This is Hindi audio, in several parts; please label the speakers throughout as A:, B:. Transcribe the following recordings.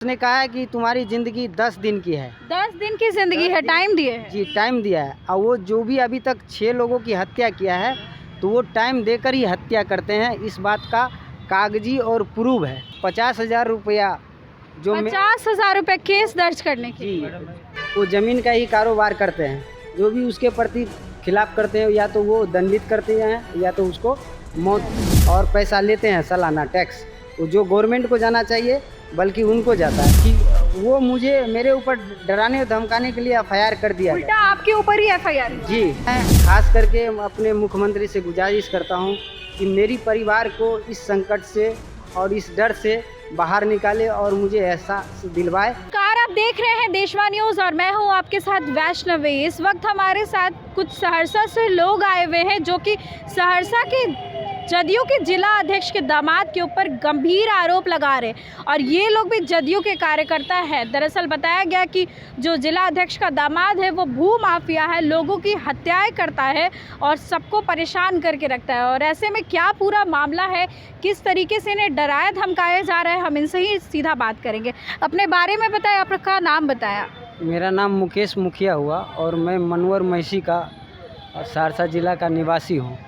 A: उसने कहा है कि तुम्हारी ज़िंदगी 10 दिन की है।
B: 10 दिन की जिंदगी है, टाइम दिए है।
A: जी, टाइम दिया है। और वो जो भी अभी तक 6 लोगों की हत्या किया है, तो वो टाइम देकर ही हत्या करते हैं। इस बात का कागजी और प्रूफ है। 50,000 रुपया जो
B: 50,000 रुपए केस दर्ज करने के
A: जी,
B: लिए।
A: वो ज़मीन का ही कारोबार करते हैं। जो भी उसके प्रति खिलाफ करते हैं, या तो वो दंडित करते हैं या तो उसको मौत, और पैसा लेते हैं सालाना टैक्स। वो जो गवर्नमेंट को जाना चाहिए बल्कि उनको जाता है। कि वो मुझे मेरे ऊपर डराने और धमकाने के लिए एफआईआर कर दिया
B: उल्टा
A: गया।
B: आपके ऊपर ही एफआईआर।
A: जी, मैं खास करके अपने मुख्यमंत्री से गुजारिश करता हूं कि मेरी परिवार को इस संकट से और इस डर से बाहर निकाले और मुझे एहसास दिलवाए।
B: नमस्कार, आप देख रहे हैं देशवा न्यूज़ और मैं हूं आपके साथ वैष्णवी। इस वक्त हमारे साथ कुछ सहरसा से लोग आए हुए हैं जो कि सहरसा के जदयू के जिला अध्यक्ष के दामाद के ऊपर गंभीर आरोप लगा रहे हैं और ये लोग भी जदयू के कार्यकर्ता हैं। दरअसल बताया गया कि जो जिला अध्यक्ष का दामाद है वो भू माफिया है, लोगों की हत्याएं करता है और सबको परेशान करके रखता है। और ऐसे में क्या पूरा मामला है, किस तरीके से इन्हें डराया धमकाया जा रहा है, हम इनसे ही सीधा बात करेंगे। अपने बारे में बताएं, आपका नाम बताया।
A: मेरा नाम मुकेश मुखिया हुआ और मैं मनवर महिषी का सहरसा जिला का निवासी हूँ।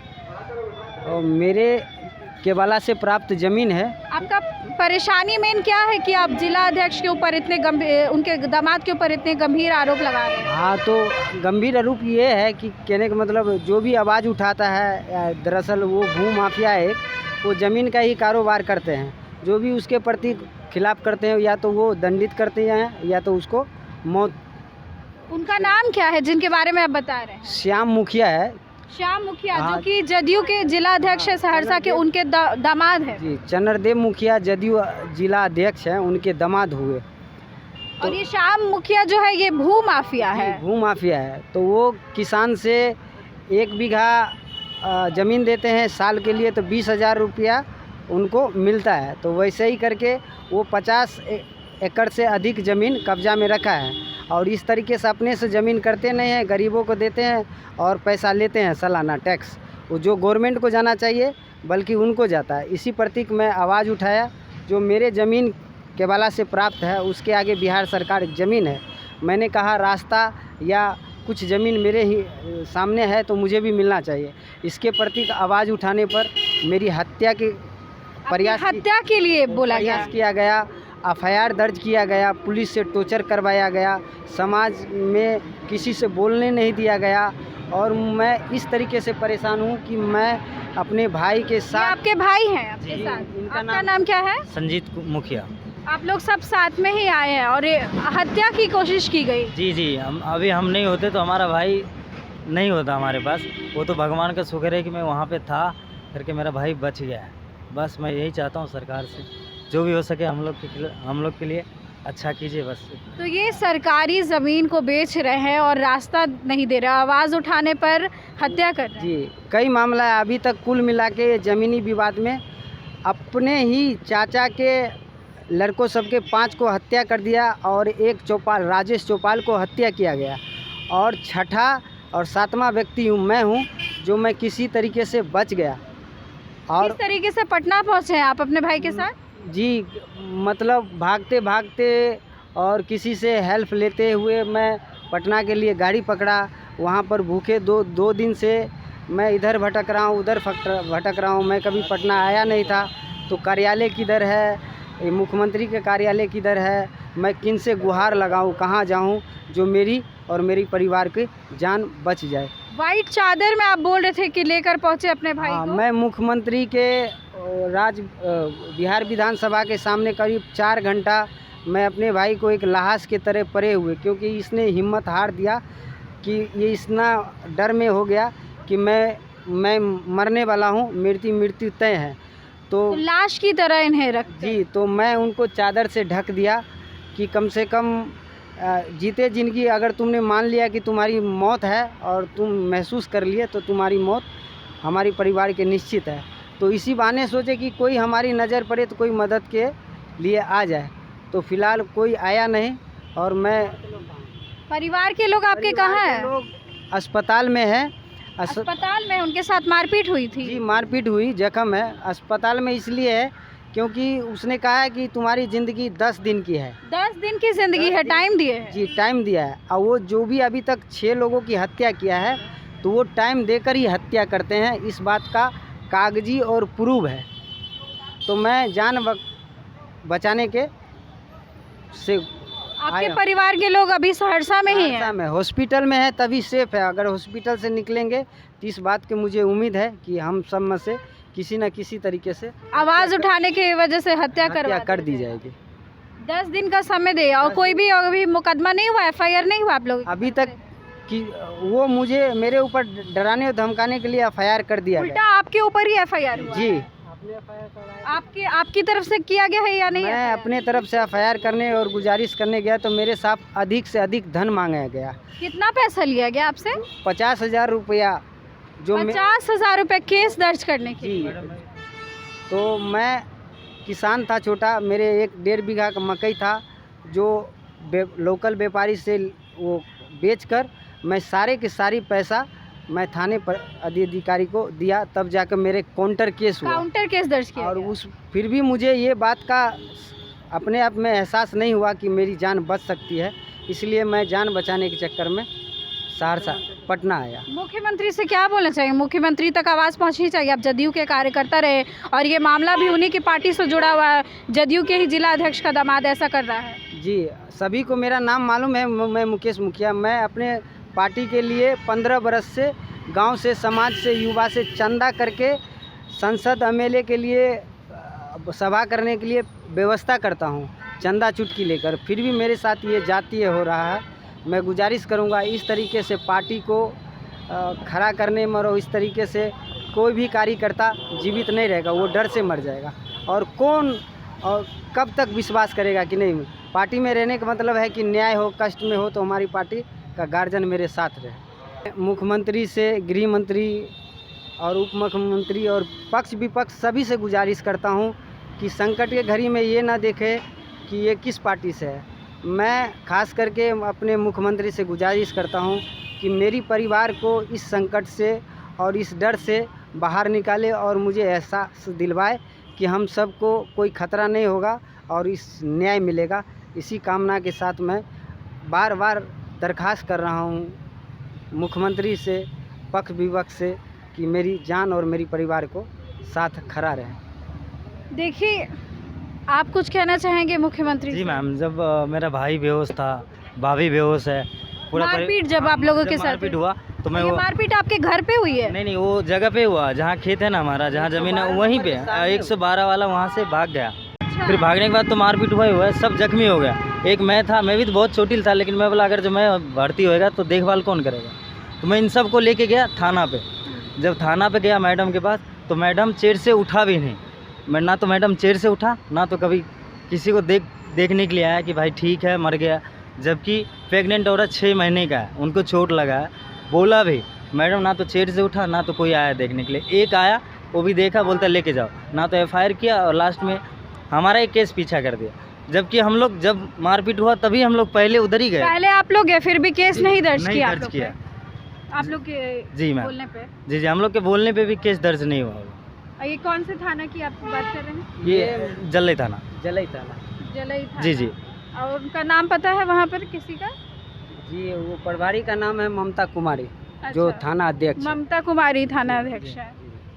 A: और मेरे केवला से प्राप्त ज़मीन है।
B: आपका परेशानी मेन क्या है कि आप जिला अध्यक्ष के ऊपर इतने गंभीर, उनके दामाद के ऊपर इतने गंभीर आरोप लगा रहे हैं?
A: हाँ, तो गंभीर आरोप ये है कि कहने का मतलब जो भी आवाज़ उठाता है, दरअसल वो भू माफिया है। वो ज़मीन का ही कारोबार करते हैं। जो भी उसके प्रति खिलाफ करते हैं, या तो वो दंडित करते हैं या तो उसको मौत।
B: उनका नाम क्या है जिनके बारे में आप बता रहे हैं?
A: श्याम मुखिया है।
B: श्याम मुखिया,
A: हाँ।
B: जो कि जदयू के जिला अध्यक्ष है सहरसा के, उनके दामाद है।
A: जी, चंद्रदेव मुखिया जदयू जिला अध्यक्ष हैं, उनके दामाद हुए।
B: और ये श्याम मुखिया जो है ये भू माफिया है।
A: भू माफिया है। तो वो किसान से 1 बीघा ज़मीन देते हैं साल के लिए, तो 20,000 रुपया उनको मिलता है। तो वैसे ही करके वो 50 एकड़ से अधिक ज़मीन कब्जा में रखा है और इस तरीके से अपने से ज़मीन करते नहीं हैं, गरीबों को देते हैं और पैसा लेते हैं सालाना टैक्स। वो जो गवर्नमेंट को जाना चाहिए बल्कि उनको जाता है। इसी प्रतीक मैं आवाज़ उठाया। जो मेरे ज़मीन केवला से प्राप्त है उसके आगे बिहार सरकार ज़मीन है। मैंने कहा रास्ता या कुछ ज़मीन मेरे ही सामने है तो मुझे भी मिलना चाहिए। इसके प्रतीक आवाज़ उठाने पर मेरी हत्या के
B: हत्या के लिए बोला गया,
A: किया गया, एफआईआर दर्ज किया गया, पुलिस से टॉर्चर करवाया गया, समाज में किसी से बोलने नहीं दिया गया। और मैं इस तरीके से परेशान हूँ कि मैं अपने भाई के साथ।
B: आपके भाई हैं आपके
A: जी,
B: साथ?
A: इनका
B: आपका नाम क्या है?
C: संजीत मुखिया।
B: आप लोग सब साथ में ही आए हैं और ये हत्या की कोशिश की गई।
C: जी, हम नहीं होते तो हमारा भाई नहीं होता हमारे पास। वो तो भगवान का शुक्र है कि मैं वहाँ पे था करके मेरा भाई बच गया है। बस मैं यही चाहता हूँ सरकार से जो भी हो सके हम लोग के लिए अच्छा कीजिए बस।
B: तो ये सरकारी ज़मीन को बेच रहे हैं और रास्ता नहीं दे रहे, आवाज़ उठाने पर हत्या कर रहे हैं।
A: जी, कई मामला है। अभी तक कुल मिला के ज़मीनी विवाद में अपने ही चाचा के लड़कों सबके 5 को हत्या कर दिया और एक चौपाल, राजेश चौपाल को हत्या किया गया। और छठा और 7वां व्यक्ति मैं हूँ जो मैं किसी तरीके से बच गया। और
B: किस तरीके से पटना पहुँचे हैं आप अपने भाई के साथ?
A: जी, मतलब भागते भागते और किसी से हेल्प लेते हुए मैं पटना के लिए गाड़ी पकड़ा। वहाँ पर भूखे दो दिन से मैं इधर भटक रहा हूँ, उधर भटक रहा हूँ। मैं कभी पटना आया नहीं था। तो कार्यालय किधर है, ये मुख्यमंत्री के कार्यालय किधर है, मैं किन से गुहार लगाऊँ, कहाँ जाऊँ जो मेरी और मेरी परिवार की जान बच जाए।
B: वाइट चादर में आप बोल रहे थे कि लेकर पहुँचे अपने भाई
A: हाँ,
B: को?
A: मैं मुख्यमंत्री के बिहार विधानसभा के सामने करीब 4 घंटा मैं अपने भाई को एक लाश के तरह पड़े हुए, क्योंकि इसने हिम्मत हार दिया कि ये इतना डर में हो गया कि मैं मरने वाला हूँ, मेरी मृत्यु तय है। तो
B: लाश की तरह इन्हें रखते हैं।
A: जी, तो मैं उनको चादर से ढक दिया कि कम से कम जीते जिंदगी अगर तुमने मान लिया कि तुम्हारी मौत है और तुम महसूस कर लिए तो तुम्हारी मौत हमारी परिवार के निश्चित है। तो इसी बहाने सोचे कि कोई हमारी नज़र पड़े तो कोई मदद के लिए आ जाए। तो फिलहाल कोई आया नहीं। और मैं
B: परिवार के लोग आपके कहाँ हैं?
A: लोग अस्पताल में हैं।
B: अस्पताल में उनके साथ मारपीट हुई थी?
A: जी, मारपीट हुई, जख्म है। अस्पताल में इसलिए है क्योंकि उसने कहा है कि तुम्हारी ज़िंदगी 10 दिन की है।
B: 10 दिन की जिंदगी है, टाइम दिए है।
A: जी, टाइम दिया है। और वो जो भी अभी तक 6 लोगों की हत्या किया है, तो वो टाइम देकर ही हत्या करते हैं, इस बात का कागजी और प्रूफ है। तो मैं जान बचाने के से
B: आपके
A: आया।
B: परिवार के लोग अभी सहरसा में ही
A: सहरसा
B: हैं।
A: में हॉस्पिटल में है, तभी सेफ है। अगर हॉस्पिटल से निकलेंगे तो इस बात की मुझे उम्मीद है कि हम सब में से किसी न किसी तरीके से
B: आवाज उठाने की वजह से हत्या
A: हत्या कर दी जाएगी।
B: 10 दिन का समय दे और कोई भी अभी मुकदमा नहीं हुआ, FIR नहीं हुआ आप लोग?
A: अभी तक कि वो मुझे मेरे ऊपर डराने और धमकाने के लिए FIR कर दिया
B: उल्टा
A: गया।
B: आपके ऊपर ही FIR हुआ
A: जी,
B: है। आपकी तरफ से किया गया है या नहीं?
A: मैं
B: FIR?
A: अपने तरफ से FIR करने और गुजारिश करने गया तो मेरे साथ अधिक से अधिक धन मांगा गया।
B: कितना पैसा लिया गया आपसे?
A: 50,000 रुपया जो
B: 50,000 रुपए केस दर्ज करने के
A: जी।
B: लिए।
A: तो मैं किसान था छोटा, मेरे 1-1.5 बीघा का मकई था जो लोकल व्यापारी से वो बेचकर मैं सारे के सारी पैसा मैं थाने पर अधिकारी को दिया, तब जाकर मेरे काउंटर केस हुआ।
B: काउंटर केस दर्ज किया
A: और
B: गया।
A: उस फिर भी मुझे ये बात का अपने आप में एहसास नहीं हुआ कि मेरी जान बच सकती है, इसलिए मैं जान बचाने के चक्कर में सहरसा पटना आया।
B: मुख्यमंत्री से क्या बोलना चाहिए? मुख्यमंत्री तक आवाज़ पहुंचनी चाहिए। आप जदयू के कार्यकर्ता रहे और ये मामला भी उन्हीं की पार्टी से जुड़ा हुआ है। जदयू के ही जिला अध्यक्ष का दामाद ऐसा कर रहा है।
A: जी, सभी को मेरा नाम मालूम है। मैं मुकेश मुखिया। मैं अपने पार्टी के लिए 15 बरस से गांव से, समाज से, युवा से चंदा करके संसद MLA के लिए सभा करने के लिए व्यवस्था करता हूं, चंदा चुटकी लेकर। फिर भी मेरे साथ ये जातीय हो रहा है। मैं गुजारिश करूंगा इस तरीके से पार्टी को खड़ा करने में, और इस तरीके से कोई भी कार्यकर्ता जीवित नहीं रहेगा, वो डर से मर जाएगा। और कौन और कब तक विश्वास करेगा कि नहीं, पार्टी में रहने का मतलब है कि न्याय हो, कष्ट में हो तो हमारी पार्टी का गार्जियन मेरे साथ रहे। मुख्यमंत्री से, गृह मंत्री और उप मुख्यमंत्री और पक्ष विपक्ष सभी से गुजारिश करता हूं कि संकट के घड़ी में ये ना देखे कि ये किस पार्टी से है। मैं खास करके अपने मुख्यमंत्री से गुजारिश करता हूं कि मेरी परिवार को इस संकट से और इस डर से बाहर निकाले और मुझे एहसास दिलवाए कि हम सबको कोई खतरा नहीं होगा और इस न्याय मिलेगा। इसी कामना के साथ मैं बार बार दरख्वास्त कर रहा हूं मुख्यमंत्री से, पक्ष विपक्ष से कि मेरी जान और मेरी परिवार को साथ खड़ा रहे।
B: देखिए, आप कुछ कहना चाहेंगे मुख्यमंत्री
C: जी
B: से?
C: मैम, जब मेरा भाई बेहोश था, भाभी बेहोश है,
B: मारपीट जब आप लोगों के साथ
C: मारपीट हुआ तो मैं
B: ये
C: वो
B: मारपीट आपके घर पे हुई है?
C: नहीं, वो जगह पे हुआ जहाँ खेत है ना हमारा, जहाँ ज़मीन है वहीं पे 112 वाला वहाँ से भाग गया। फिर भागने के बाद तो मारपीट हुआ ही हुआ है, सब जख्मी हो गया। एक मैं था, मैं भी तो बहुत छोटी था, लेकिन मैं बोला अगर जो मैं भर्ती होएगा तो देखभाल कौन करेगा। तो मैं इन सब को लेके गया थाना पे। जब थाना पे गया मैडम के पास, तो मैडम चेयर से उठा भी नहीं। मैं ना तो मैडम चेयर से उठा, ना तो कभी किसी को देखने के लिए आया कि भाई ठीक है, मर गया। जबकि प्रेग्नेंट औरत 6 महीने का है, उनको चोट लगा है, बोला भी। मैडम ना तो चेयर से उठा, ना तो कोई आया देखने के लिए। एक आया, वो भी देखा, बोलता लेके जाओ। ना तो FIR किया और लास्ट में हमारा एक केस पीछा कर दिया। जबकि हम लोग जब मारपीट हुआ तभी हम लोग पहले उधर ही गए।
B: पहले आप लोग गए, फिर भी केस नहीं दर्ज किया
C: दर्ज किया
B: आप लोग के
C: जी मैम।
B: बोलने पे?
C: जी, हम लोग के बोलने पे भी केस दर्ज नहीं हुआ।
B: ये कौन से थाना की आप बात कर रहे हैं?
C: ये जल्लई थाना।
A: जलई थाना।
B: जलई थाना।
C: जी जी।
B: और उनका नाम पता है वहाँ पर किसी का?
A: जी, वो प्रभारी का नाम है ममता कुमारी, जो
B: अच्छा,
A: थाना अध्यक्ष है।
B: ममता कुमारी थाना अध्यक्ष है।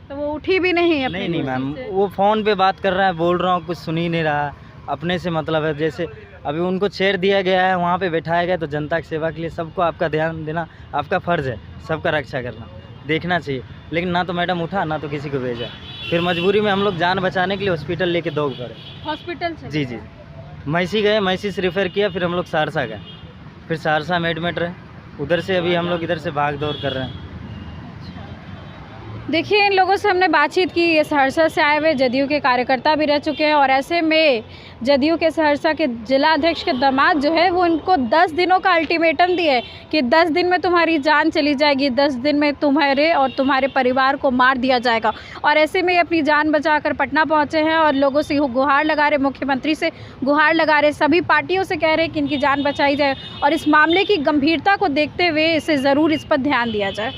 B: तो वो उठी भी नहीं है अपनी
C: नहीं
B: कुर्सी
C: मैम,
B: से?
C: वो फ़ोन पे बात कर रहा है, बोल रहा हूँ, कुछ सुन ही नहीं रहा। अपने से मतलब है, जैसे अभी उनको चेयर दिया गया है, वहाँ पे बैठाया गया, तो जनता की सेवा के लिए सबको आपका ध्यान देना आपका फ़र्ज़ है, सबका रक्षा करना, देखना चाहिए। लेकिन ना तो मैडम उठा, ना तो किसी को भेजा। फिर मजबूरी में हम लोग जान बचाने के लिए हॉस्पिटल लेके दौड़ पड़े।
B: हॉस्पिटल से?
C: जी जी, मैसी गए, मैसी से रेफ़र किया, फिर हम लोग सहरसा गए, फिर सहरसा में एडमिट रहे। उधर से अभी हम लोग इधर से भाग दौड़ कर रहे हैं।
B: देखिए, इन लोगों से हमने बातचीत की। ये सहरसा से आए हुए जदयू के कार्यकर्ता भी रह चुके हैं और ऐसे में जदयू के सहरसा के जिला अध्यक्ष के दामाद जो है वो उनको 10 दिनों का अल्टीमेटम दिए कि 10 दिन में तुम्हारी जान चली जाएगी, 10 दिन में तुम्हारे और तुम्हारे परिवार को मार दिया जाएगा। और ऐसे में अपनी जान बचाकर पटना पहुंचे हैं और लोगों से गुहार लगा रहे, मुख्यमंत्री से गुहार लगा रहे, सभी पार्टियों से कह रहे हैं कि इनकी जान बचाई जाए और इस मामले की गंभीरता को देखते हुए इसे ज़रूर इस पर ध्यान दिया जाए।